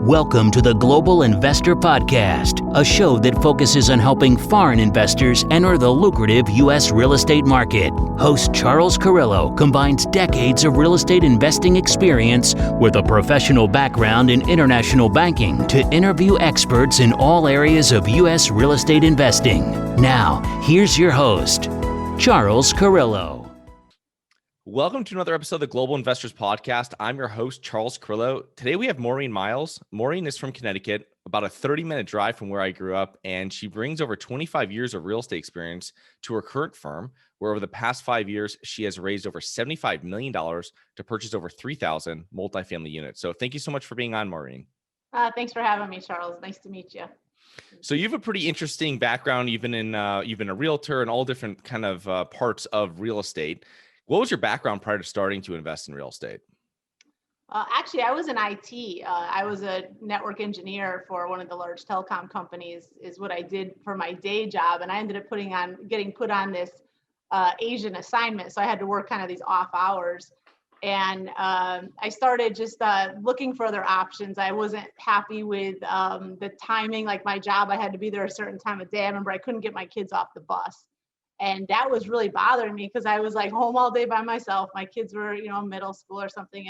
Welcome to the Global Investor Podcast, a show that focuses on helping foreign investors enter the lucrative U.S. real estate market. Host Charles Carillo combines decades of real estate investing experience with a professional background in international banking to interview experts in all areas of U.S. real estate investing. Now, here's your host, Charles Carillo. Welcome to another episode of the Global Investors Podcast. I'm your host, Charles Carillo. Today we have Maureen Miles. Maureen is from Connecticut, about a 30-minute drive from where I grew up, and she brings over 25 years of real estate experience to her current firm, where over the past 5 years, she has raised over $75 million to purchase over 3,000 multifamily units. So thank you so much for being on, Maureen. Thanks for having me, Charles. Nice to meet you. So you have a pretty interesting background, you've been a realtor and all different kind of parts of real estate. What was your background prior to starting to invest in real estate? Actually, I was in IT. I was a network engineer for one of the large telecom companies, is what I did for my day job. And I ended up getting put on this Asian assignment. So I had to work kind of these off hours. And I started just looking for other options. I wasn't happy with the timing, like my job, I had to be there a certain time of day. I remember I couldn't get my kids off the bus. And that was really bothering me because I was like home all day by myself. My kids were, middle school or something.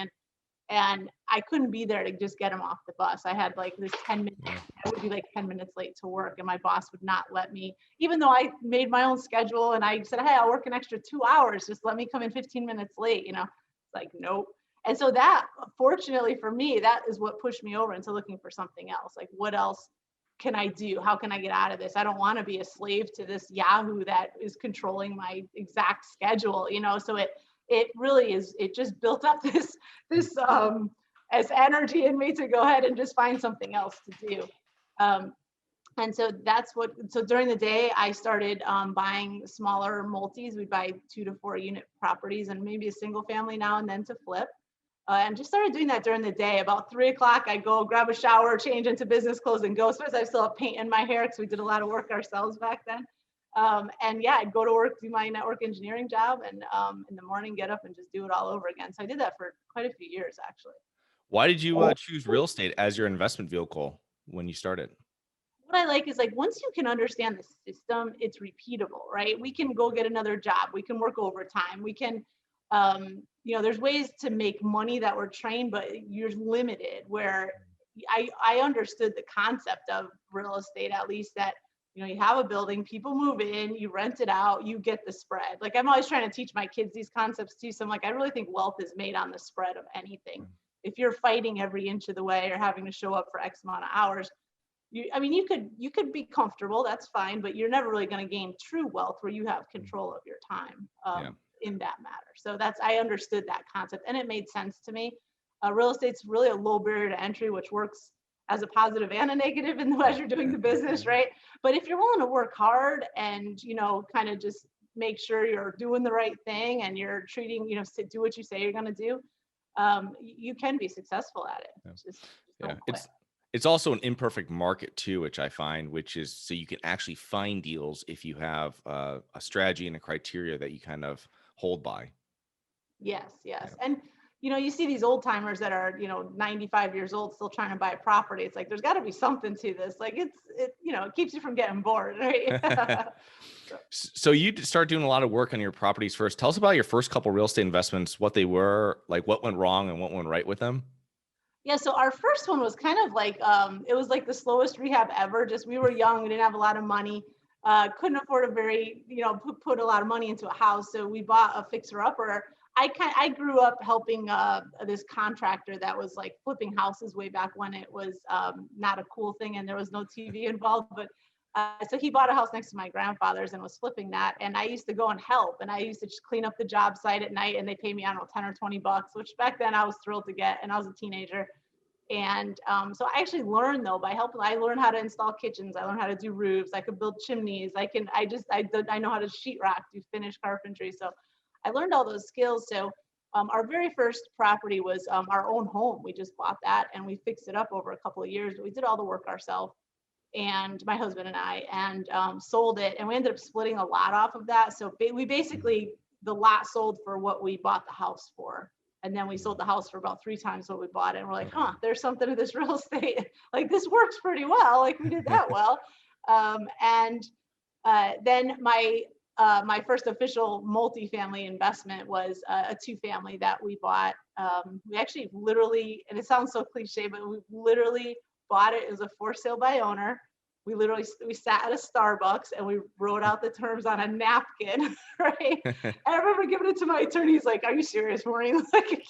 And I couldn't be there to just get them off the bus. I had like this 10 minutes, I would be like 10 minutes late to work, and my boss would not let me, even though I made my own schedule and I said, hey, I'll work an extra 2 hours. Just let me come in 15 minutes late, It's like, nope. And so that, fortunately for me, that is what pushed me over into looking for something else. Like, what else can I do? How can I get out of this? I don't want to be a slave to this Yahoo that is controlling my exact schedule, So it really is, it just built up this as energy in me to go ahead and just find something else to do. And so so during the day, I started buying smaller multis. We'd buy 2 to 4 unit properties and maybe a single family now and then to flip. And just started doing that during the day. About 3 o'clock, I'd go grab a shower, change into business clothes and go. Especially I still have paint in my hair because we did a lot of work ourselves back then. And yeah, I'd go to work, do my network engineering job, and in the morning get up and just do it all over again. So I did that for quite a few years, actually. Why did you choose real estate as your investment vehicle when you started? What I like is, like, once you can understand the system, it's repeatable, right? We can go get another job. We can work overtime. We can, there's ways to make money that we're trained, but you're limited. Where I understood the concept of real estate, at least, that, you have a building, people move in, you rent it out, you get the spread. Like, I'm always trying to teach my kids these concepts too. So I'm like, I really think wealth is made on the spread of anything. If you're fighting every inch of the way or having to show up for X amount of hours, you could be comfortable, that's fine, but you're never really going to gain true wealth where you have control of your time in that matter. So I understood that concept, and it made sense to me. Real estate's really a low barrier to entry, which works as a positive and a negative as you're doing the business, right? But if you're willing to work hard and, kind of just make sure you're doing the right thing and you're treating, do what you say you're going to do, you can be successful at it. It's also an imperfect market too, which I find, which is so you can actually find deals if you have a strategy and a criteria that you kind of hold by. Yes. Yeah. And you see these old timers that are 95 years old still trying to buy a property. It's like, there's got to be something to this. Like, it keeps you from getting bored, right? So you start doing a lot of work on your properties first. Tell us about your first couple real estate investments, what they were, like what went wrong and what went right with them. Yeah, so our first one was kind of like, it was like the slowest rehab ever. Just, we were young, we didn't have a lot of money, couldn't afford put a lot of money into a house. So we bought a fixer-upper. I grew up helping this contractor that was like flipping houses way back when it was not a cool thing and there was no TV involved. But so he bought a house next to my grandfather's and was flipping that. And I used to go and help, and I used to just clean up the job site at night, and they paid me, I don't know, 10 or 20 bucks, which back then I was thrilled to get, and I was a teenager. And so I actually learned, though, by helping. I learned how to install kitchens. I learned how to do roofs. I could build chimneys. I know how to sheetrock, do finished carpentry. So I learned all those skills. So our very first property was our own home. We just bought that and we fixed it up over a couple of years. But we did all the work ourselves, and my husband and I, and sold it. And we ended up splitting a lot off of that. So we basically, the lot sold for what we bought the house for. And then we sold the house for about 3 times what we bought it. And we're like, there's something to this real estate. Like, this works pretty well. Like, we did that well. Then my first official multifamily investment was a 2-family that we bought. We actually literally, and it sounds so cliche, but we literally bought it as a for sale by owner. We sat at a Starbucks and we wrote out the terms on a napkin, right? And I remember giving it to my attorney. He's like, "Are you serious, Maureen? Like,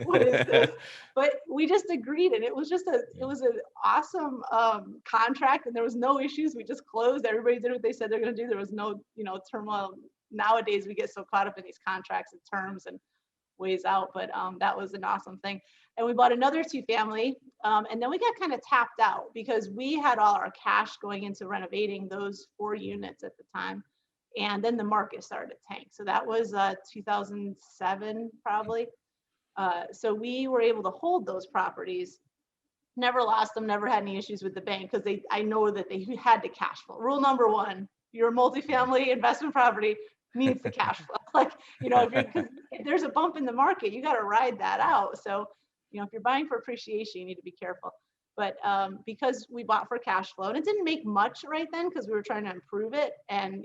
what is this?" But we just agreed, and it was an awesome contract, and there was no issues. We just closed. Everybody did what they said they're going to do. There was no, turmoil. Nowadays, we get so caught up in these contracts and terms and ways out, but that was an awesome thing. And we bought another 2-family, and then we got kind of tapped out because we had all our cash going into renovating those 4 units at the time, and then the market started to tank. So that was 2007 probably. So we were able to hold those properties, never lost them, never had any issues with the bank, because I know that they had the cash flow. Rule number 1, your multifamily investment property needs the cash flow. Like, if there's a bump in the market, you got to ride that out. So, if you're buying for appreciation, you need to be careful. But because we bought for cash flow, and it didn't make much right then because we were trying to improve it and,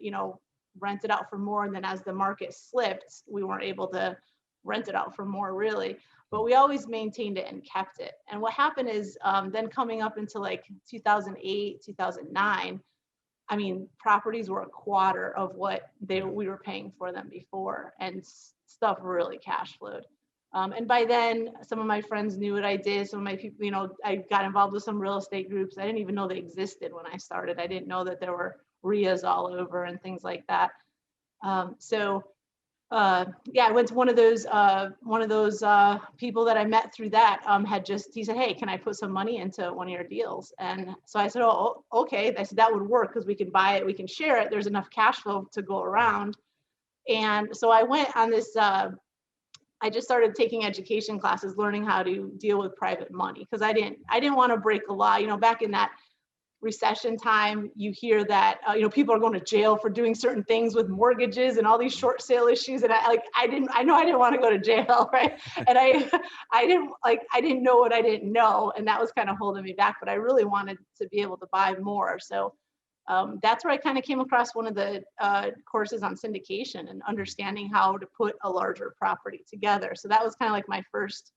rent it out for more. And then as the market slipped, we weren't able to rent it out for more really, but we always maintained it and kept it. And what happened is then coming up into like 2008, 2009, I mean, properties were a quarter of what we were paying for them before, and stuff really cash flowed. And by then, some of my friends knew what I did. Some of my people, I got involved with some real estate groups. I didn't even know they existed when I started. I didn't know that there were RIAs all over and things like that. I went to one of those people that I met through that he said, "Hey, can I put some money into one of your deals?" And so I said, "Oh, okay." I said, "That would work because we can buy it, we can share it. There's enough cash flow to go around." And so I went on this, I just started taking education classes, learning how to deal with private money, because I didn't want to break a law. Back in that recession time, you hear that people are going to jail for doing certain things with mortgages and all these short sale issues, and I didn't want to go to jail, right? And I didn't know what I didn't know, and that was kind of holding me back. But I really wanted to be able to buy more, so that's where I kind of came across one of the courses on syndication and understanding how to put a larger property together. So that was kind of like my first,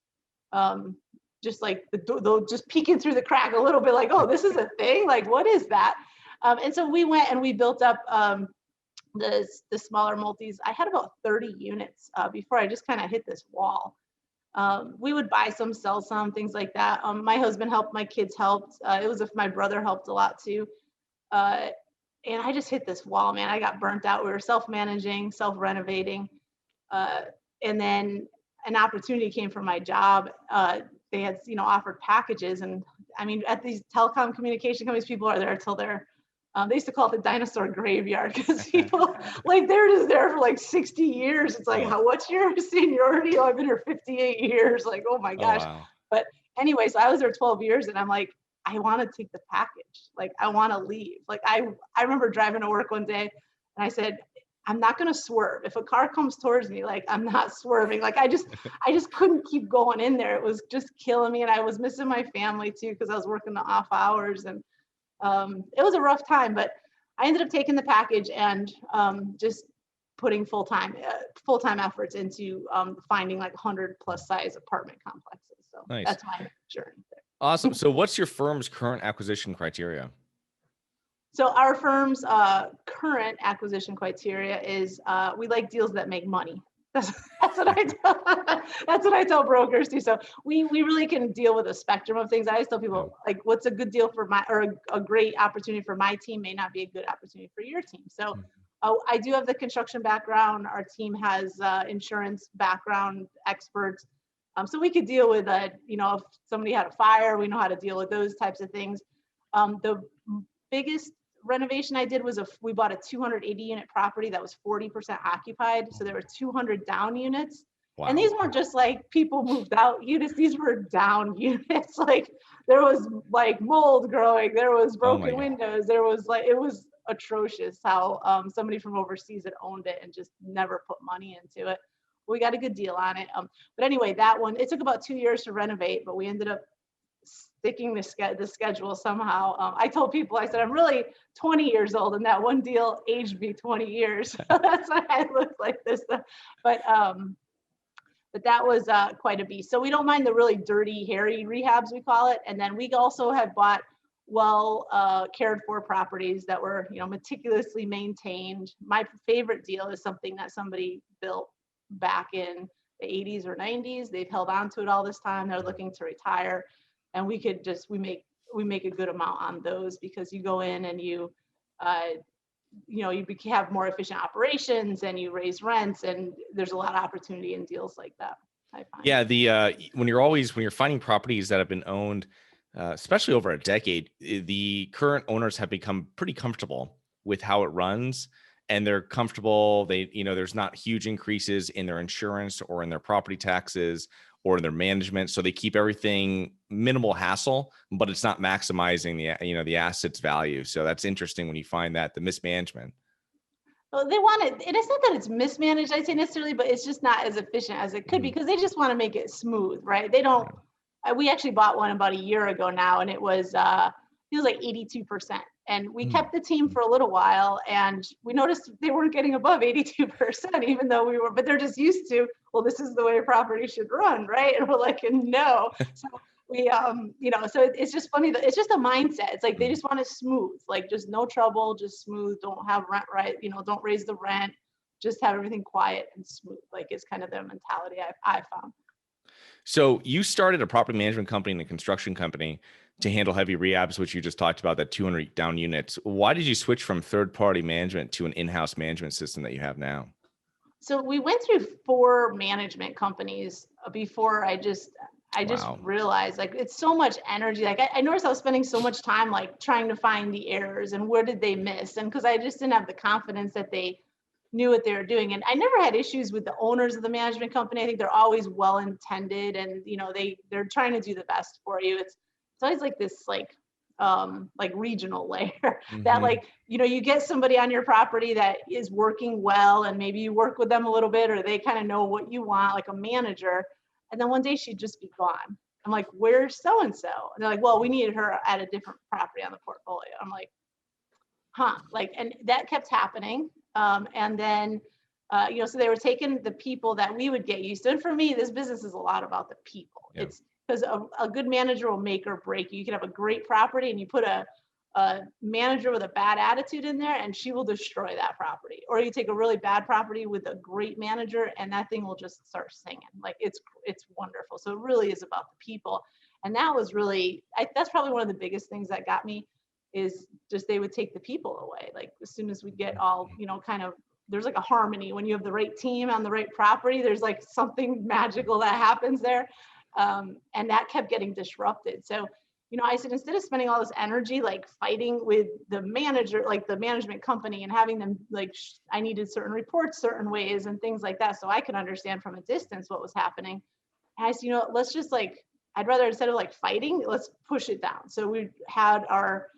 just like just peeking through the crack a little bit, like, oh, this is a thing. Like, what is that? And so we went and we built up the smaller multis. I had about 30 units before I just kind of hit this wall. We would buy some, sell some, things like that. My husband helped, my kids helped. It was if my brother helped a lot too. And I just hit this wall, man. I got burnt out. We were self-managing, self-renovating. And then an opportunity came from my job. They had, offered packages. And I mean, at these telecom communication companies, people are there till they're, they used to call it the dinosaur graveyard, because people, like, they're just there for like 60 years. It's like, what's your seniority? Oh, I've been here 58 years. Like, oh my gosh. Wow. But anyway, so I was there 12 years, and I'm like, I want to take the package. Like, I want to leave. Like, I remember driving to work one day, and I said, I'm not going to swerve. If a car comes towards me, like, I'm not swerving. Like, I just couldn't keep going in there. It was just killing me. And I was missing my family too, because I was working the off hours, and it was a rough time, but I ended up taking the package and just putting full-time efforts into finding like 100+ size apartment complexes. So nice. That's my journey there. Awesome. So what's your firm's current acquisition criteria? So our firm's current acquisition criteria is we like deals that make money. That's what I tell brokers too. So we really can deal with a spectrum of things. I always tell people, like, what's a good deal for a great opportunity for my team may not be a good opportunity for your team. So I do have the construction background. Our team has insurance background experts. So we could deal with if somebody had a fire, we know how to deal with those types of things. The biggest renovation I did was we bought a 280 unit property that was 40% occupied. So there were 200 down units. Wow. And these weren't just like people moved out units. These were down units. Like, there was like mold growing. There was broken windows. There was it was atrocious how somebody from overseas had owned it and just never put money into it. We got a good deal on it. But anyway, that one, it took about 2 years to renovate, but we ended up sticking the schedule somehow. I told people, I said, I'm really 20 years old, and that one deal aged me 20 years. So that's why I look like this. But that was quite a beast. So we don't mind the really dirty, hairy rehabs, we call it. And then we also have bought cared for properties that were, meticulously maintained. My favorite deal is something that somebody built back in the 80s or 90s. They've held on to it all this time. They're looking to retire, and we make a good amount on those, because you go in and you have more efficient operations and you raise rents, and there's a lot of opportunity in deals like that, I find. Yeah, when you're finding properties that have been owned, especially over a decade, the current owners have become pretty comfortable with how it runs, and they're comfortable. There's not huge increases in their insurance or in their property taxes or in their management, so they keep everything minimal hassle, but it's not maximizing the asset's value. So that's interesting when you find that the mismanagement. Well, they want it, and it's not that it's mismanaged, I'd say necessarily, but it's just not as efficient as it could be, because they just want to make it smooth, right? They don't. We actually bought one about a year ago now, and it was like 82%. And we kept the team for a little while, and we noticed they weren't getting above 82%, even though but they're just used to, well, this is the way a property should run, right? And we're like, no. So we, so it's just funny that it's just a mindset. It's like they just want it smooth, like just no trouble, just smooth. Don't have rent, right? Don't raise the rent. Just have everything quiet and smooth. Like it's kind of their mentality I found. So you started a property management company and a construction company to handle heavy rehabs, which you just talked about, that 200 down units. Why did you switch from third-party management to an in-house management system that you have now? So we went through 4 management companies before I just realized, like, it's so much energy. Like I noticed I was spending so much time like trying to find the errors and where did they miss, and because I just didn't have the confidence that they knew what they were doing. And I never had issues with the owners of the management company. I think they're always well intended, and they're trying to do the best for you. It's always like this like regional layer that like you get somebody on your property that is working well, and maybe you work with them a little bit, or they kind of know what you want, like a manager, and then one day she'd just be gone. I'm like, where's so and so? And they're like, well, we needed her at a different property on the portfolio. I'm like, and that kept happening. And then, so they were taking the people that we would get used to. And for me, this business is a lot about the people. Yep. It's because a good manager will make or break you. You can have a great property and you put a manager with a bad attitude in there, and she will destroy that property. Or you take a really bad property with a great manager, and that thing will just start singing. Like it's wonderful. So it really is about the people. And that was really, that's probably one of the biggest things that got me, is just they would take the people away. Like as soon as we get all, kind of, there's like a harmony when you have the right team on the right property. There's like something magical that happens there. And that kept getting disrupted. So, I said, instead of spending all this energy, like fighting with the manager, like the management company, and having them like, I needed certain reports, certain ways and things like that, so I could understand from a distance what was happening. And I said, let's just like, I'd rather, instead of like fighting, let's push it down. So we had our,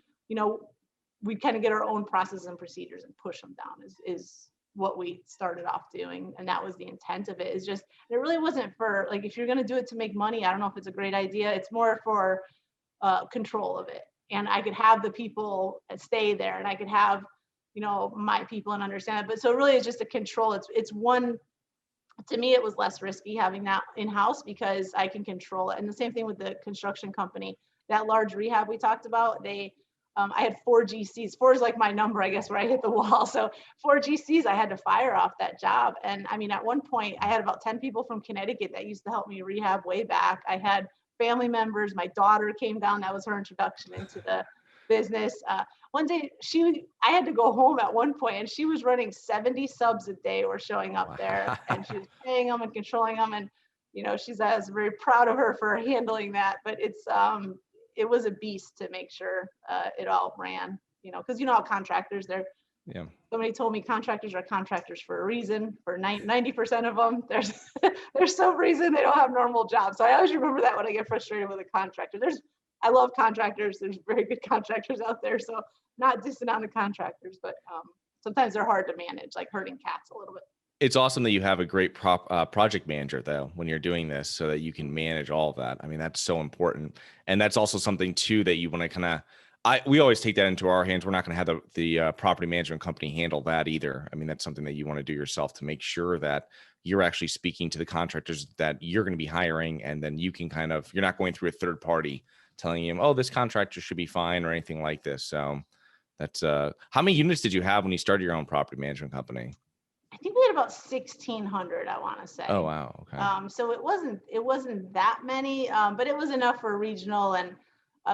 we kind of get our own processes and procedures and push them down is what we started off doing. And that was the intent of it. Is just, it really wasn't for like, if you're going to do it to make money, I don't know if it's a great idea. It's more for control of it. And I could have the people stay there, and I could have, my people, and understand it. But so really it's just a control. It's one, to me, it was less risky having that in-house because I can control it. And the same thing with the construction company, that large rehab we talked about, I had 4 GCs. 4 is like my number, I guess, where I hit the wall. So 4 GCs, I had to fire off that job. And I mean, at one point I had about 10 people from Connecticut that used to help me rehab way back. I had family members. My daughter came down. That was her introduction into the business. One day I had to go home at one point, and she was running 70 subs a day were showing up there, and she was paying them and controlling them. And, I was very proud of her for handling that, but it was a beast to make sure it all ran, because how contractors, somebody told me contractors are contractors for a reason. For 90% of them, there's some reason they don't have normal jobs. So I always remember that when I get frustrated with a contractor. I love contractors. There's very good contractors out there. So not dissing on the contractors, but sometimes they're hard to manage, like herding cats a little bit. It's awesome that you have a great project manager though, when you're doing this so that you can manage all of that. I mean, that's so important. And that's also something too, that you want to kind of, we always take that into our hands. We're not going to have the property management company handle that either. I mean, that's something that you want to do yourself to make sure that you're actually speaking to the contractors that you're going to be hiring. And then you can you're not going through a third party telling him, oh, this contractor should be fine or anything like this. So that's, how many units did you have when you started your own property management company? I think we had about 1,600, I want to say. Oh, wow. Okay. So it wasn't that many, but it was enough for regional. And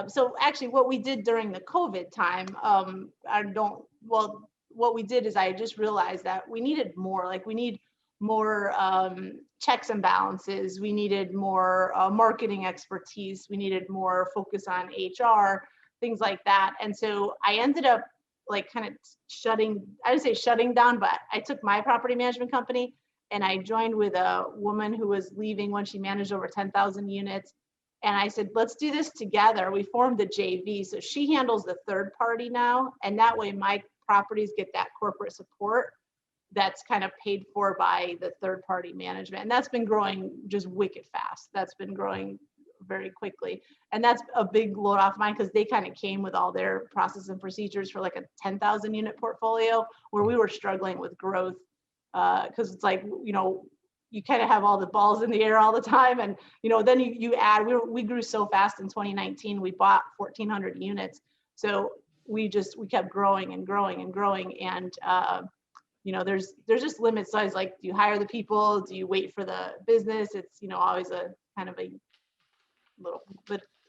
so actually what we did during the COVID time, what we did is I just realized that we needed more, we need more checks and balances. We needed more marketing expertise. We needed more focus on HR, things like that. And so I ended up kind of I would say shutting down, but I took my property management company and I joined with a woman who was leaving when she managed over 10,000 units. And I said, let's do this together. We formed a JV. So she handles the third party now. And that way my properties get that corporate support that's kind of paid for by the third party management. And that's been growing just wicked fast. That's been growing very quickly. And that's a big load off mine because they kind of came with all their process and procedures for a 10,000 unit portfolio where we were struggling with growth because it's you kind of have all the balls in the air all the time. And, then you add, we grew so fast in 2019, we bought 1,400 units. So we kept growing and growing and growing. And, there's just limits. So I was like, do you hire the people? Do you wait for the business? It's, always a kind of a little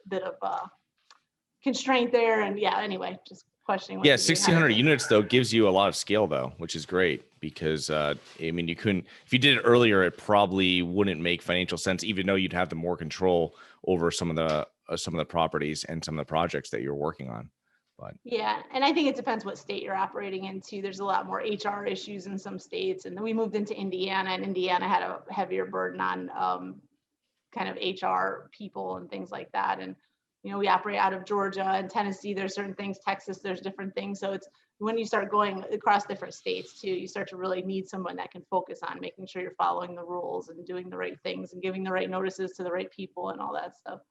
bit of constraint there. And yeah, anyway, just questioning. 1,600 units though gives you a lot of scale though, which is great because I mean, you couldn't, if you did it earlier, it probably wouldn't make financial sense, even though you'd have the more control over some of the properties and some of the projects that you're working on. But yeah, and I think it depends what state you're operating into. There's a lot more HR issues in some states, and then we moved into Indiana, and Indiana had a heavier burden on kind of HR people and things like that. And, we operate out of Georgia and Tennessee. There's certain things, Texas, there's different things. So it's when you start going across different states too, you start to really need someone that can focus on making sure you're following the rules and doing the right things and giving the right notices to the right people and all that stuff.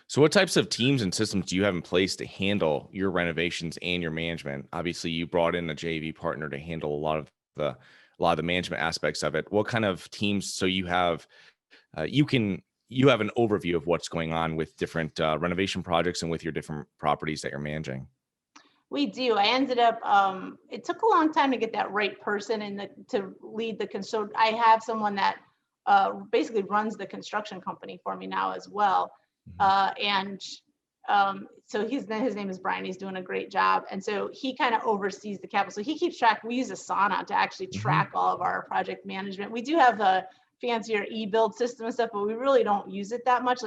so what types of teams and systems do you have in place to handle your renovations and your management? Obviously you brought in a JV partner to handle a lot of the management aspects of it. What kind of teams? So you have, you have an overview of what's going on with different renovation projects and with your different properties that you're managing. We do. I ended up, it took a long time to get that right person to lead the so I have someone that basically runs the construction company for me now as well. So his name is Brian. He's doing a great job. And so he kind of oversees the capital. So he keeps track. We use Asana to actually track all of our project management. We do have a fancier e-build system and stuff, but we really don't use it that much.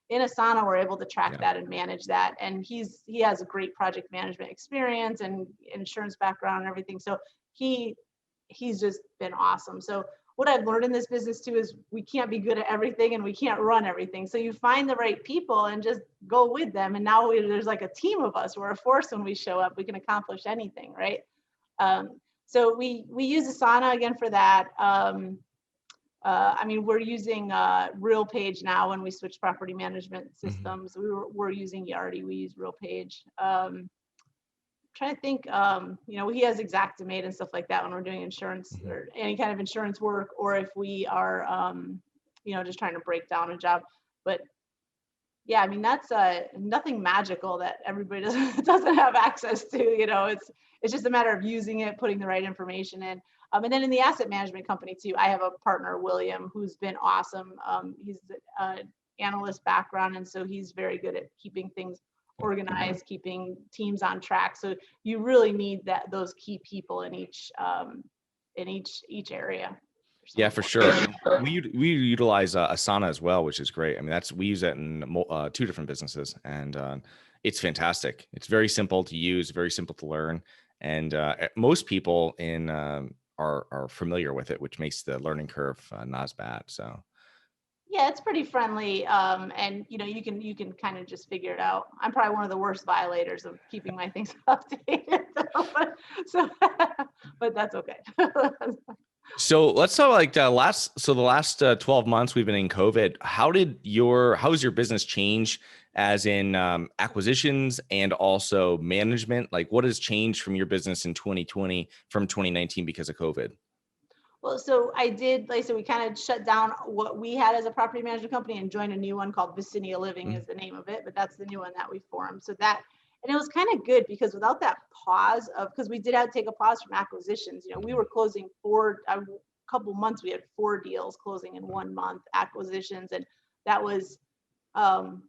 In Asana, we're able to track that and manage that. And he has a great project management experience and insurance background and everything. So he's just been awesome. So what I've learned in this business too is we can't be good at everything and we can't run everything. So you find the right people and just go with them. And now there's a team of us. We're a force when we show up. We can accomplish anything, right? So we use Asana again for that. We're using RealPage now when we switch property management systems. We're using Yardi. We use RealPage. Trying to think, he has Xactimate and stuff like that when we're doing insurance or any kind of insurance work, or if we are, just trying to break down a job. But yeah, that's nothing magical that everybody doesn't have access to. It's just a matter of using it, putting the right information in. And then in the asset management company too, I have a partner, William, who's been awesome. He's an analyst background, and so he's very good at keeping things organized, keeping teams on track. So you really need those key people in each area. Yeah, for sure. We utilize Asana as well, which is great. We use it in 2 different businesses, and it's fantastic. It's very simple to use, very simple to learn, and most people are familiar with it, which makes the learning curve not as bad. So yeah, it's pretty friendly, and you can kind of just figure it out. I'm probably one of the worst violators of keeping my things updated, but that's okay. So let's talk like the last 12 months we've been in COVID. How has your business change as in acquisitions and also management? Like what has changed from your business in 2020 from 2019 because of COVID? Well, so I did, like I said, we kind of shut down what we had as a property management company and joined a new one called Vicinity Living is the name of it, but that's the new one that we formed. So that, and it was kind of good because without that pause of, because we did have to take a pause from acquisitions, we were closing a couple months, we had 4 deals closing in 1 month, acquisitions. And that was, um,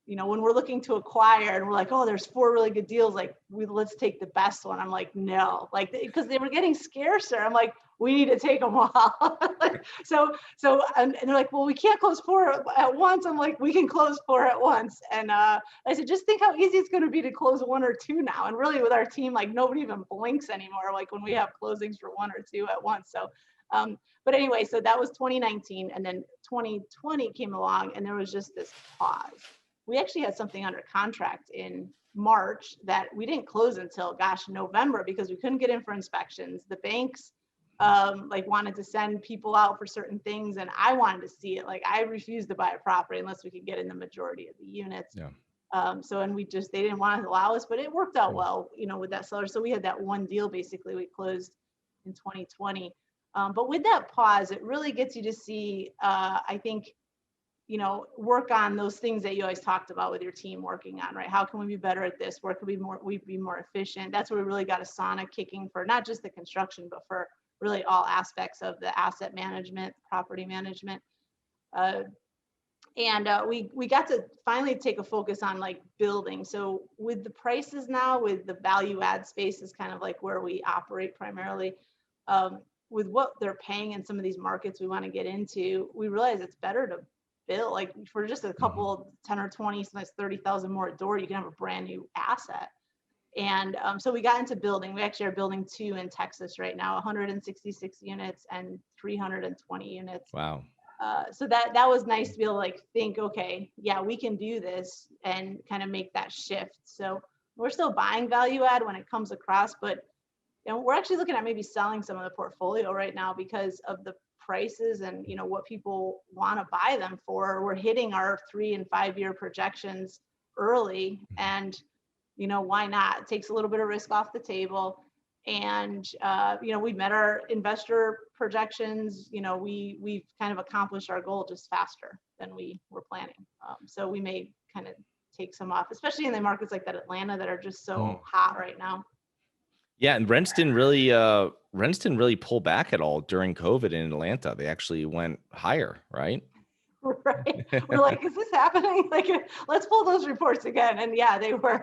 when we're looking to acquire and we're like, oh, there's 4 really good deals, like let's take the best one. I'm like, no, like, because they were getting scarcer. I'm like, we need to take them all. And they're like, well, we can't close 4 at once. I'm like, we can close 4 at once. And I said, just think how easy it's going to be to close 1 or 2 now. And really with our team, like nobody even blinks anymore. Like when we have closings for 1 or 2 at once. So, but anyway, so that was 2019, and then 2020 came along and there was just this pause. We actually had something under contract in March that we didn't close until November, because we couldn't get in for inspections. The banks wanted to send people out for certain things, and I wanted to see it. Like I refused to buy a property unless we could get in the majority of the units. Yeah. They didn't want to allow us, but it worked out well, with that seller. So we had that one deal basically we closed in 2020. But with that pause, it really gets you to see, I think, work on those things that you always talked about with your team working on, right? How can we be better at this? Where could we be more efficient? That's where we really got a sauna kicking for not just the construction, but for really all aspects of the asset management, property management. We got to finally take a focus on like building. So with the prices now, with the value add space is kind of like where we operate primarily. With what they're paying in some of these markets we want to get into, we realize it's better to build, like for just a couple 10 or 20, sometimes 30,000 more a door, you can have a brand new asset. And so we got into building. We actually are building 2 in Texas right now, 166 units and 320 units. Wow. So that was nice to be able to like think, okay, yeah, we can do this and kind of make that shift. So we're still buying value add when it comes across, but we're actually looking at maybe selling some of the portfolio right now because of the prices and what people want to buy them for. We're hitting our 3 and 5 year projections early, and why not? It takes a little bit of risk off the table. And we met our investor projections. We've kind of accomplished our goal just faster than we were planning. So we may kind of take some off, especially in the markets like that Atlanta that are just so hot right now. Yeah, and rents didn't really pull back at all during COVID in Atlanta. They actually went higher, right? Right. We're like, is this happening? Like, let's pull those reports again. And yeah, they were.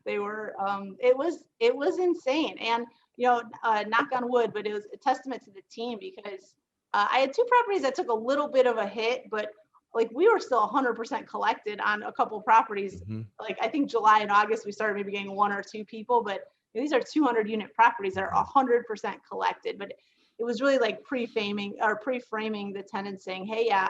It was insane. And knock on wood, but it was a testament to the team because I had 2 properties that took a little bit of a hit, but like we were still 100% collected on a couple properties. Like I think July and August we started maybe getting 1 or 2 people, but these are 200 unit properties that are 100% collected. But it was really like pre-framing the tenants saying, hey, yeah,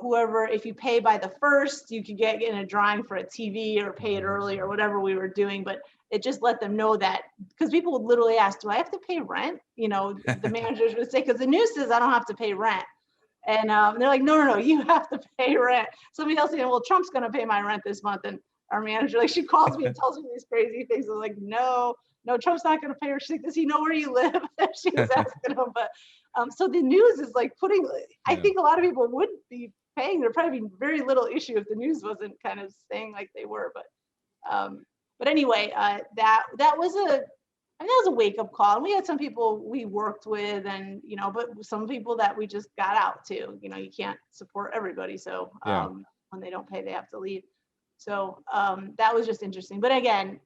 whoever, if you pay by the 1st, you could get in a drawing for a TV or pay it early or whatever we were doing. But it just let them know that, because people would literally ask, do I have to pay rent? The managers would say, because the news says I don't have to pay rent. And they're like, no, you have to pay rent. Somebody else saying, well, Trump's going to pay my rent this month. And our manager, like, she calls me and tells me these crazy things. I'm like, no, Trump's not going to pay her. She's like, does he know where you live? She was asking him. But so the news is like I think a lot of people would be paying. There'd probably be very little issue if the news wasn't kind of saying like they were. But anyway, that was a wake up call. And we had some people we worked with, and but some people that we just got out to. You can't support everybody, so when they don't pay, they have to leave. So that was just interesting. But again,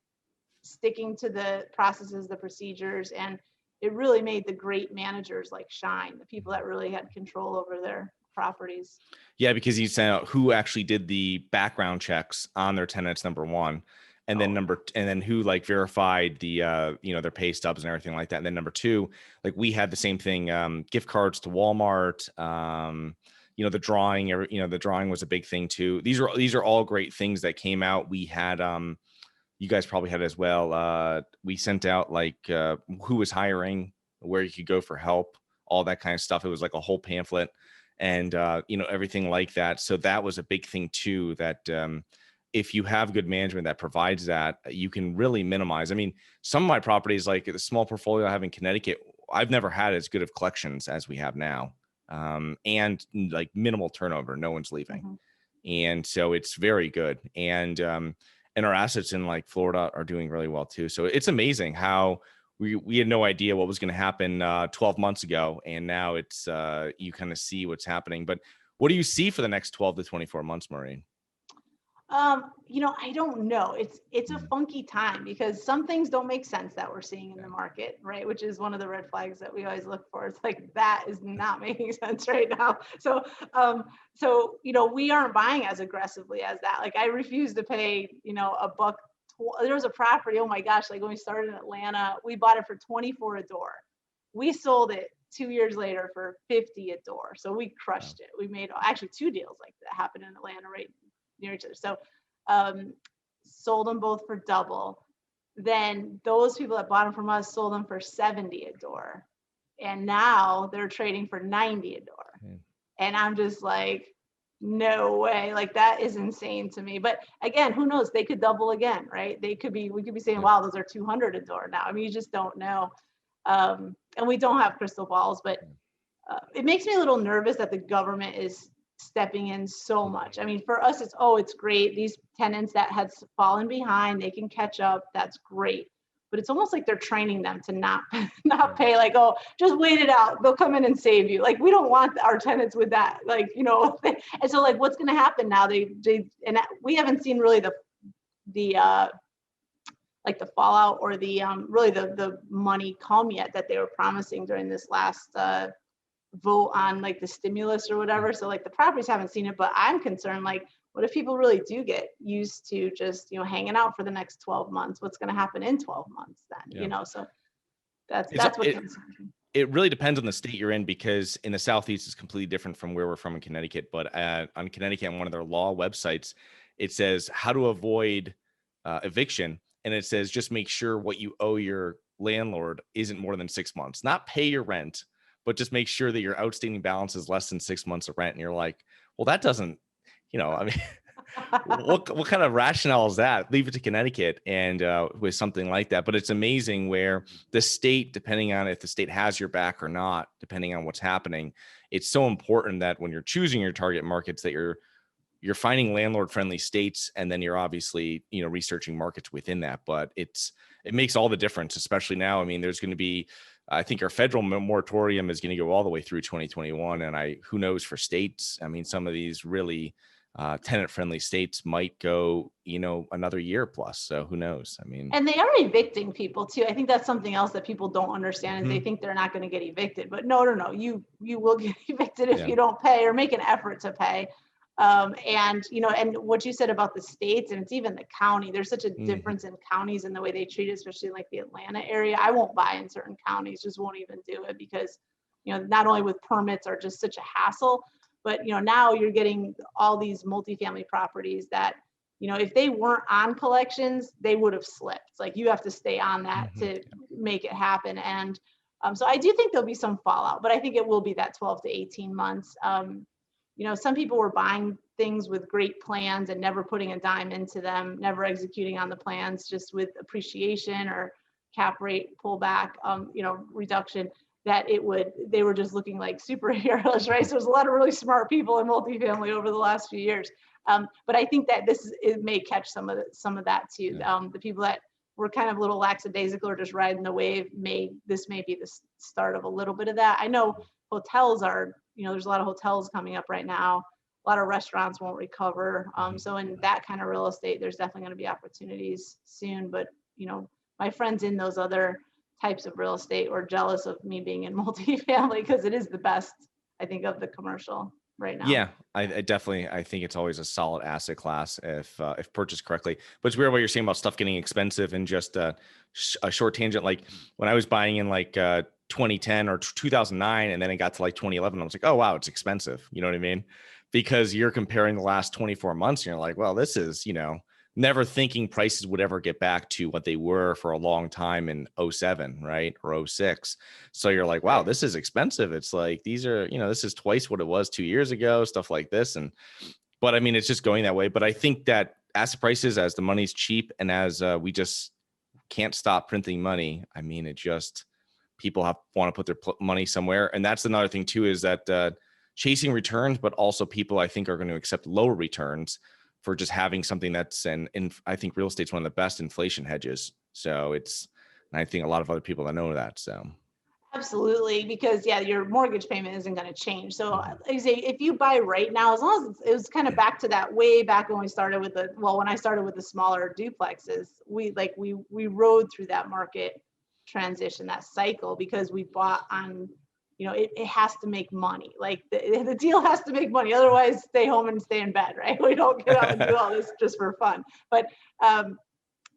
sticking to the processes, the procedures, and it really made the great managers like shine, the people that really had control over their properties. Yeah, because you sent out who actually did the background checks on their tenants, number one. And then and then who like verified the their pay stubs and everything like that. And then number 2, like we had the same thing, gift cards to Walmart, the drawing, the drawing was a big thing too. These are all great things that came out. We had you guys probably had as well. We sent out like who was hiring, where you could go for help, all that kind of stuff. It was like a whole pamphlet and, everything like that. So that was a big thing too, that if you have good management that provides that, you can really minimize. I mean, some of my properties, like the small portfolio I have in Connecticut, I've never had as good of collections as we have now. And like minimal turnover, no one's leaving. Mm-hmm. And so it's very good. And our assets in like Florida are doing really well too. So it's amazing how we had no idea what was going to happen 12 months ago. And now it's you kind of see what's happening. But what do you see for the next 12 to 24 months, Maureen? I don't know. It's a funky time because some things don't make sense that we're seeing in the market, right? Which is one of the red flags that we always look for. It's like, that is not making sense right now. So, we aren't buying as aggressively as that. Like, I refuse to pay, a buck. There was a property, oh my gosh, like when we started in Atlanta, we bought it for 24 a door. We sold it 2 years later for 50 a door. So we crushed it. We made actually 2 deals like that happened in Atlanta, right near each other. So sold them both for double. Then those people that bought them from us sold them for 70 a door. And now they're trading for 90 a door. And I'm just like, no way. Like, that is insane to me. But again, who knows? They could double again, right? We could be saying, wow, those are 200 a door now. I mean, you just don't know. And we don't have crystal balls, but it makes me a little nervous that the government is stepping in so much. I mean, for us, it's great. These tenants that had fallen behind, they can catch up. That's great. But it's almost like they're training them to not pay, like, oh, just wait it out. They'll come in and save you. Like, we don't want our tenants with that, like, and so like, what's going to happen now? And we haven't seen really the fallout or really the money come yet that they were promising during this last vote on like the stimulus or whatever. So like the properties haven't seen it, but I'm concerned, like, what if people really do get used to just, hanging out for the next 12 months? What's going to happen in 12 months then, So that's what concerns me. It really depends on the state you're in, because in the Southeast it's completely different from where we're from in Connecticut. But on Connecticut, on one of their law websites, it says how to avoid eviction. And it says, just make sure what you owe your landlord isn't more than 6 months, not pay your rent, but just make sure that your outstanding balance is less than 6 months of rent. And you're like, well, that doesn't, I mean, what kind of rationale is that? Leave it to Connecticut and with something like that. But it's amazing where the state, depending on if the state has your back or not, depending on what's happening, it's so important that when you're choosing your target markets, that you're finding landlord friendly states, and then you're obviously, researching markets within that. But it makes all the difference, especially now. I mean, there's going to be, I think our federal moratorium is going to go all the way through 2021. And who knows for states? I mean, some of these really tenant-friendly states might go, another year plus. So who knows? I mean, and they are evicting people too. I think that's something else that people don't understand. Is they think they're not going to get evicted, but no, you will get evicted if you don't pay or make an effort to pay. And what you said about the states, and it's even the county, there's such a difference in counties and the way they treat it, especially like the Atlanta area. I won't buy in certain counties, just won't even do it because, not only with permits are just such a hassle, but, now you're getting all these multifamily properties that, if they weren't on collections, they would have slipped. It's like, you have to stay on that to make it happen. And so I do think there'll be some fallout, but I think it will be that 12 to 18 months. Some people were buying things with great plans and never putting a dime into them, never executing on the plans, just with appreciation or cap rate pullback, reduction, that they were just looking like superheroes, right? So there's a lot of really smart people in multifamily over the last few years. But I think that it may catch some of that too. The people that were kind of a little lackadaisical or just riding the wave, this may be the start of a little bit of that. I know hotels are, there's a lot of hotels coming up right now. A lot of restaurants won't recover. So in that kind of real estate, there's definitely going to be opportunities soon. But, my friends in those other types of real estate were jealous of me being in multifamily because it is the best, I think, of the commercial right now. Yeah, I think it's always a solid asset class if purchased correctly. But it's weird what you're saying about stuff getting expensive. And just a short tangent, like when I was buying in like 2010 or 2009, and then it got to like 2011, I was like, oh wow, it's expensive. You know what I mean? Because you're comparing the last 24 months and you're like, well, this is never thinking prices would ever get back to what they were for a long time in '07, right? Or '06. So you're like, wow, this is expensive. It's like, these are, this is twice what it was 2 years ago, stuff like this. But I mean, it's just going that way. But I think that asset prices, as the money's cheap and as we just can't stop printing money, I mean, it just, people want to put their money somewhere. And that's another thing too, is that chasing returns, but also people I think are going to accept lower returns for just having something that's, and I think real estate's one of the best inflation hedges. So and I think a lot of other people that know that. So. Absolutely, because your mortgage payment isn't going to change. So like I say, if you buy right now, as long as it was kind of back to that way back when we started with when I started with the smaller duplexes, we rode through that market transition, that cycle, because we bought on, it has to make money. Like the deal has to make money. Otherwise, stay home and stay in bed, right? We don't get out and do all this just for fun. But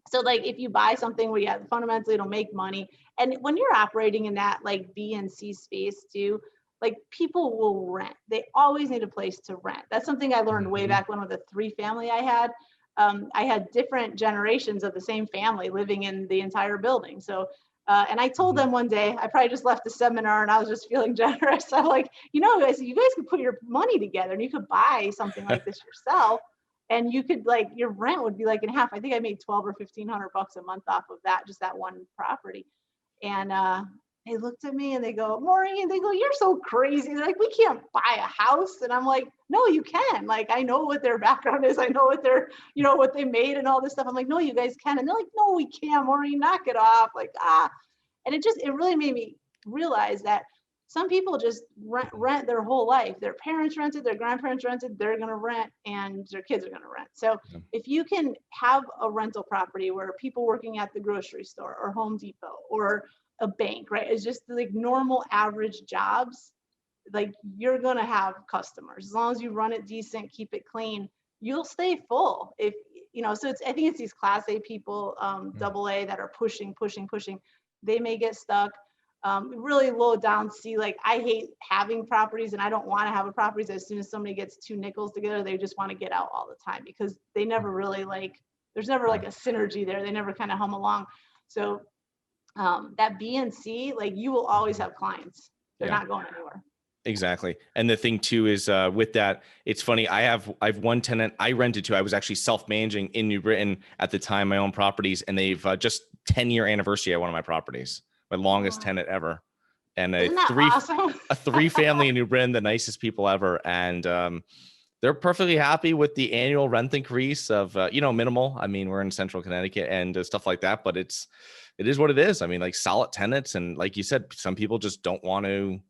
so like if you buy something where fundamentally it'll make money, and when you're operating in that like B and C space too, like people will rent. They always need a place to rent. That's something I learned way back when with the 3-family I had. I had different generations of the same family living in the entire building. So, and I told them one day, I probably just left the seminar and I was just feeling generous. I'm like, you guys could put your money together and you could buy something like this yourself. And you could your rent would be like in half. I think I made $1,200 or $1,500 a month off of that, just that one property. And they looked at me and they go, Maureen, they go, you're so crazy. They're like, we can't buy a house. And I'm like, no, you can. Like, I know what their background is. I know what they're, what they made and all this stuff. I'm like, no, you guys can. And they're like, no, we can't, Maureen, knock it off. Like, And it really made me realize that some people just rent their whole life. Their parents rented, their grandparents rented, they're going to rent, and their kids are going to rent. So if you can have a rental property where people working at the grocery store or Home Depot or a bank, right, it's just like normal average jobs, like you're going to have customers. As long as you run it decent, keep it clean, you'll stay full. If, so I think it's these class A people, double A, that are pushing. They may get stuck. Really low down C, like I hate having properties and I don't want to have a properties. As soon as somebody gets 2 nickels together, they just want to get out all the time because they never really there's never a synergy there. They never kind of hum along. So that B and C, like you will always have clients. They're not going anywhere. Exactly. And the thing too is with that, it's funny. I've one tenant I rented to. I was actually self-managing in New Britain at the time, my own properties, and they've just 10-year anniversary at one of my properties. My longest tenant ever, and a 3-family in New Britain, the nicest people ever. And they're perfectly happy with the annual rent increase of, minimal. I mean, we're in central Connecticut and stuff like that, but it is what it is. I mean, like solid tenants. And like you said, some people just don't want to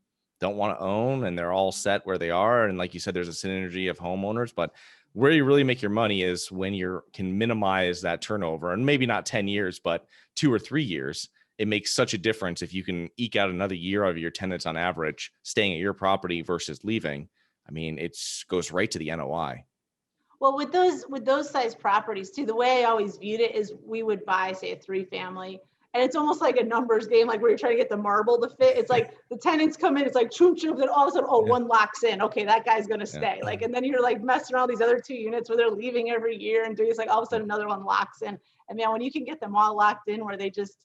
own, and they're all set where they are. And like you said, there's a synergy of homeowners, but where you really make your money is when you can minimize that turnover, and maybe not 10 years, but 2 or 3 years. It makes such a difference if you can eke out another year of your tenants on average staying at your property versus leaving. I mean, it goes right to the NOI. Well, with those size properties too, the way I always viewed it is we would buy, say, a 3-family, and it's almost like a numbers game, like where you're trying to get the marble to fit. It's like the tenants come in, it's like choom choom, then all of a sudden, one locks in. Okay, that guy's gonna stay. Like, and then you're like messing around these other 2 units where they're leaving every year and doing this, like all of a sudden another one locks in. And man, when you can get them all locked in where they just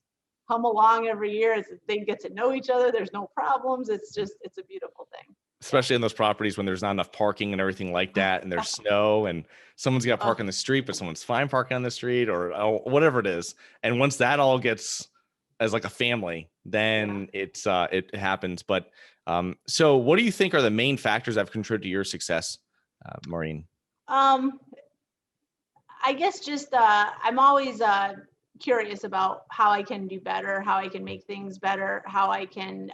hum along every year, they get to know each other, there's no problems. It's a beautiful thing. Especially in those properties when there's not enough parking and everything like that, and there's snow, and someone's got to park on the street, but someone's fine parking on the street, or whatever it is. And once that all gets as like a family, then it happens. But so what do you think are the main factors that have contributed to your success, Maureen? I guess just I'm always curious about how I can do better, how I can make things better, how I can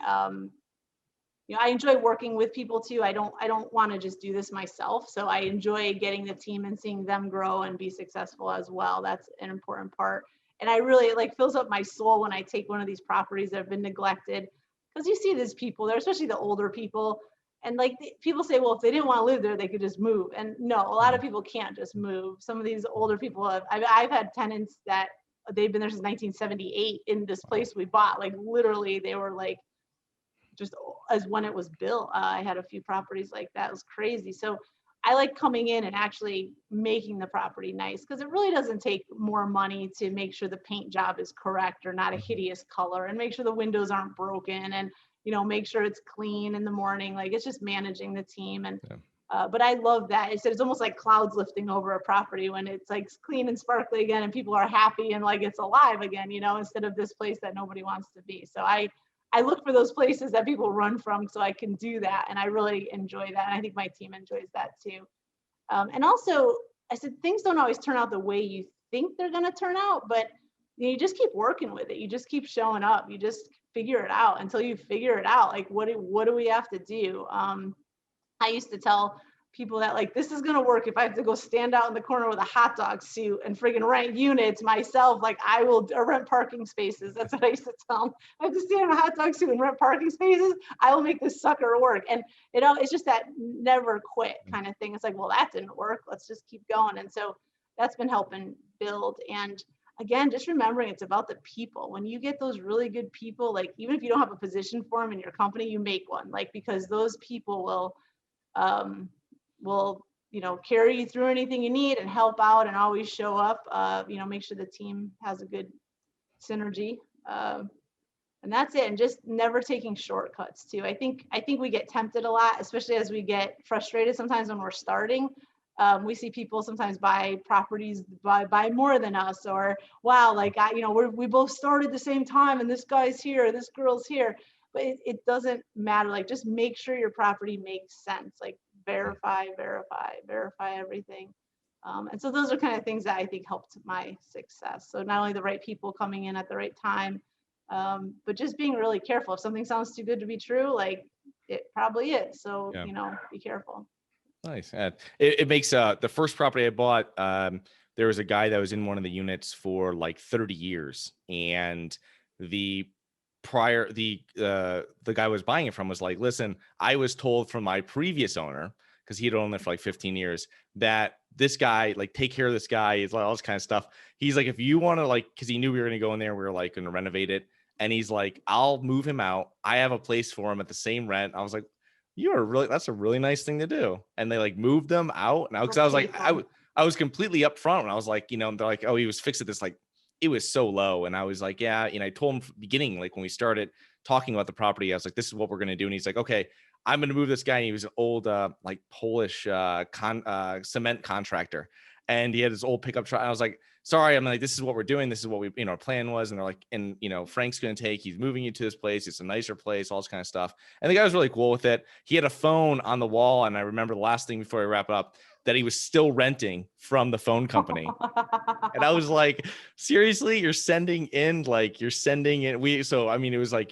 I enjoy working with people too. I don't want to just do this myself. So I enjoy getting the team and seeing them grow and be successful as well. That's an important part. And I really fills up my soul when I take one of these properties that have been neglected, because you see these people there, especially the older people. And people say, well, if they didn't want to live there, they could just move. And no, a lot of people can't just move. Some of these older people I've had tenants that they've been there since 1978 in this place we bought. Like literally they were just as when it was built. I had a few properties like that. It was crazy. So I like coming in and actually making the property nice, because it really doesn't take more money to make sure the paint job is correct or not a hideous color, and make sure the windows aren't broken, and make sure it's clean in the morning. Like, it's just managing the team. And but I love that. It's almost like clouds lifting over a property when it's like clean and sparkly again, and people are happy and like it's alive again, instead of this place that nobody wants to be. So I look for those places that people run from so I can do that. And I really enjoy that. And I think my team enjoys that too. And also, I said, things don't always turn out the way you think they're going to turn out, but you just keep working with it. You just keep showing up. You just figure it out until you figure it out. Like, what do we have to do? I used to tell people that, like, this is going to work if I have to go stand out in the corner with a hot dog suit and friggin' rent units myself. Like, I will rent parking spaces. That's what I used to tell them. I have to stand in a hot dog suit and rent parking spaces. I will make this sucker work. And it's just that never quit kind of thing. It's like, well, that didn't work. Let's just keep going. And so that's been helping build. And again, just remembering it's about the people. When you get those really good people, like, even if you don't have a position for them in your company, you make one, like, because those people will carry you through anything you need and help out and always show up, make sure the team has a good synergy. And that's it. And just never taking shortcuts too. I think we get tempted a lot, especially as we get frustrated sometimes when we're starting. We see people sometimes buy properties, buy more than us, or wow, like, we both started the same time and this guy's here, this girl's here. But it doesn't matter. Like, just make sure your property makes sense. Like, verify everything. And so those are kind of things that I think helped my success. So not only the right people coming in at the right time, but just being really careful. If something sounds too good to be true, like, it probably is. So, be careful. Nice. It makes the first property I bought, there was a guy that was in one of the units for like 30 years. And the guy I was buying it from was like, listen, I was told from my previous owner, because he'd owned it for like 15 years, that this guy, like, take care of this guy, is like all this kind of stuff. He's like, if you want to, like, because he knew we were going to go in there, we were like going to renovate it. And he's like, I'll move him out. I have a place for him at the same rent. I was like, that's a really nice thing to do. And they like moved them out now, because I was like, I was completely upfront when I was like, they're like, oh, he was fixed at this, like, it was so low. And I was like, yeah, I told him from the beginning, like, when we started talking about the property, I was like, this is what we're going to do. And he's like, okay, I'm going to move this guy. And he was an old, like, Polish cement contractor. And he had his old pickup truck. I was like, sorry. I'm like, this is what we're doing. This is what we, our plan was. And they're like, and, Frank's going to he's moving you to this place. It's a nicer place, all this kind of stuff. And the guy was really cool with it. He had a phone on the wall. And I remember the last thing before I wrap up, that he was still renting from the phone company. And I was like, seriously, you're sending in, it was like, you're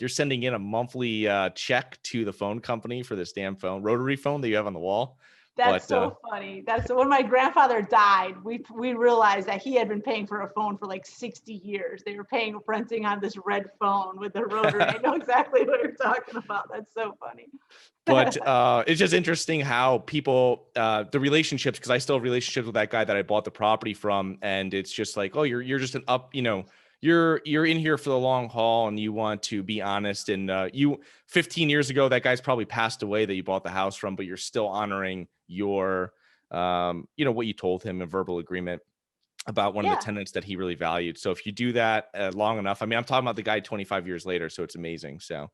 sending in a monthly check to the phone company for this damn phone, rotary phone that you have on the wall. That's so funny. That's when my grandfather died, we realized that he had been paying for a phone for like 60 years. They were renting on this red phone with the rotary. I know exactly what you're talking about. That's so funny. But it's just interesting how people, the relationships, because I still have relationships with that guy that I bought the property from. And it's just like, oh, you're just you're in here for the long haul and you want to be honest. And 15 years ago, that guy's probably passed away that you bought the house from, but you're still honoring your, what you told him, a verbal agreement about one of the tenants that he really valued. So if you do that long enough, I'm talking about the guy 25 years later. So it's amazing. So.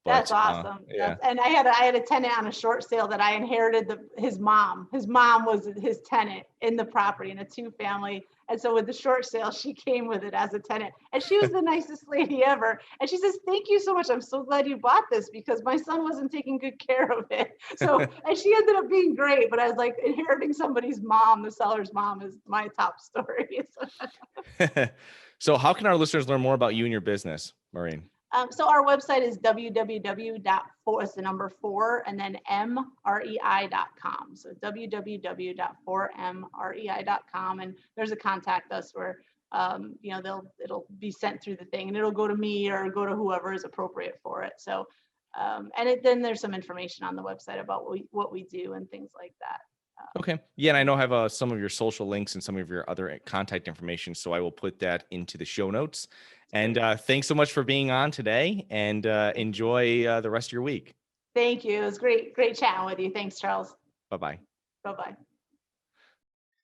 That's awesome. And I had a tenant on a short sale that I inherited his mom. His mom was his tenant in the property in a 2-family. And so with the short sale, she came with it as a tenant. And she was the nicest lady ever. And she says, thank you so much. I'm so glad you bought this because my son wasn't taking good care of it. So, and she ended up being great. But I was like, inheriting somebody's mom, the seller's mom, is my top story. So how can our listeners learn more about you and your business, Maureen? So our website is www.4 and then mrei.com. So www.4mrei.com, and there's a contact us where it'll be sent through the thing, and it'll go to me or go to whoever is appropriate for it. So then there's some information on the website about what we do and things like that. Okay. Yeah. And I know I have some of your social links and some of your other contact information. So I will put that into the show notes. And thanks so much for being on today, and enjoy the rest of your week. Thank you. It was great chatting with you. Thanks, Charles. Bye-bye. Bye-bye.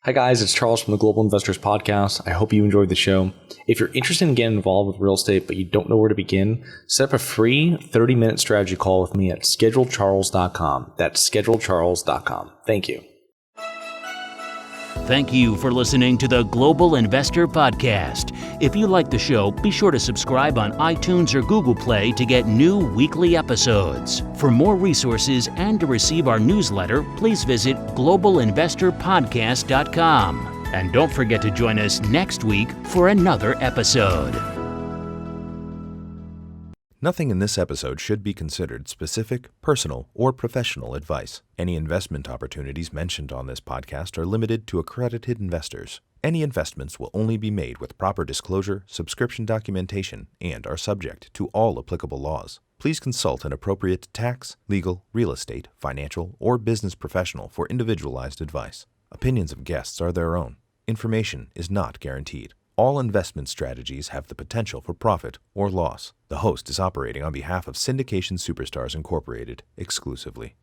Hi guys, it's Charles from the Global Investors Podcast. I hope you enjoyed the show. If you're interested in getting involved with real estate but you don't know where to begin, set up a free 30-minute strategy call with me at schedulecharles.com. That's schedulecharles.com. Thank you. Thank you for listening to the Global Investor Podcast. If you like the show, be sure to subscribe on iTunes or Google Play to get new weekly episodes. For more resources and to receive our newsletter, please visit globalinvestorpodcast.com. And don't forget to join us next week for another episode. Nothing in this episode should be considered specific, personal, or professional advice. Any investment opportunities mentioned on this podcast are limited to accredited investors. Any investments will only be made with proper disclosure, subscription documentation, and are subject to all applicable laws. Please consult an appropriate tax, legal, real estate, financial, or business professional for individualized advice. Opinions of guests are their own. Information is not guaranteed. All investment strategies have the potential for profit or loss. The host is operating on behalf of Syndication Superstars Incorporated exclusively.